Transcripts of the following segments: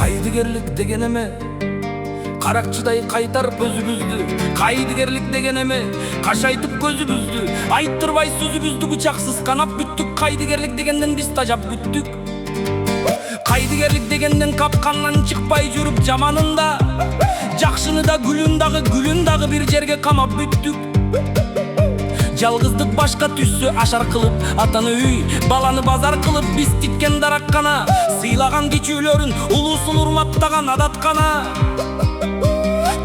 Кайдыгерлик деген эме каракчыдай кайтарып өзүбүздү. Кайдыгерлик деген эме кашайтып көзүбүздү. Айттырбай сөзүбүздү бычаксыз канап бүттүк. Кайдыгерлик дегенден биз тажап күттүк. Кайдыгерлик дегенден капкандан чыкпай жүрүп жаманында, жакшыны да гүлүн дагы бир жерге камап бүттүк. Жалгыздык башка түссө ашар кылып, атаны үй, баланы базар кылып, биз тиккен дараккана, сыйлаган кичүүлөрүн улуусун урматтаган адаткана.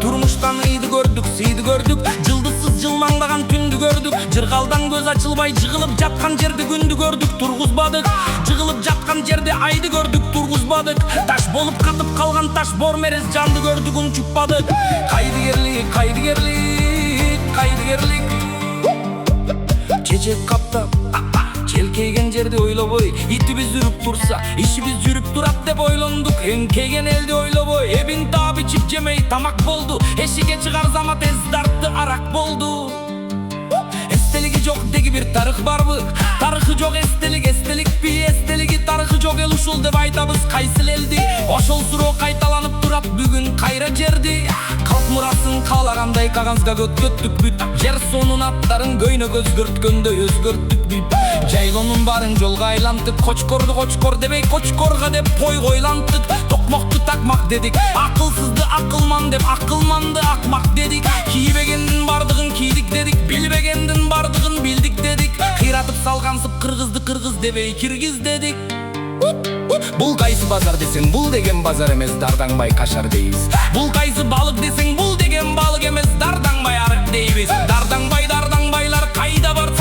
Турмуштан ыйды көрдүк, сыйды көрдүк, жылдызсыз жылмаңдаган түндү көрдүк. Жыргалдан көз ачылбай жыгылып жаткан жерде күндү көрдүк, тургузбадык. Жыгылып жаткан жерде айды көрдүк, тургузбадык. Таш болуп катып калган таш бормерез жанды көрдүк, унчукпадык. Кайдыгерлик, кайдыгерлик, кайдыгерлик. Чечек каптап, желкейген жерди ойлобой, итибиз жүрүп турса, ишибиз жүрүп турат деп ойлондук. Эңкейген элди ойлобой, эбин таап ичип жемей тамак болду. Эшикке чыгар замат эз тартты, арак болду. Эстелиги жок деги бир тарых барбы? Тарыхы жок эстелик, эстеликпи? Эстелиги тарыхы жок эл ушул деп айтабыз кайсыл элди? Ошол суроо кайталанып турат бүгүн кайра жерди. Калк мурасын каалагандай кагазга көткөттүк бүт. Жер сонун аттарын көйнөк өзгөрткөндөй өзгөрттүк бүт. Жайлоонун баарын жолго айлантык. Кочкорду кочкор дебей кочкорго деп койго ойлантык. Токмокту такмак дедик, акылсызды акылман деп акылманды акмак дедик. Кийбегендин бардыгын кийдик дедик, билбегендин бардыгын билдик дедик. Кыйратып салгансып кыргызды кыргыз дебей киргиз дедик. Бул кайсы базар десең, бул деген базар эмес, дардаңбай кашар дейбиз. Бул кайсы балык десең, бул деген балык эмес, дардаңбай арык дейбиз. Дардаңбайлар кайда бар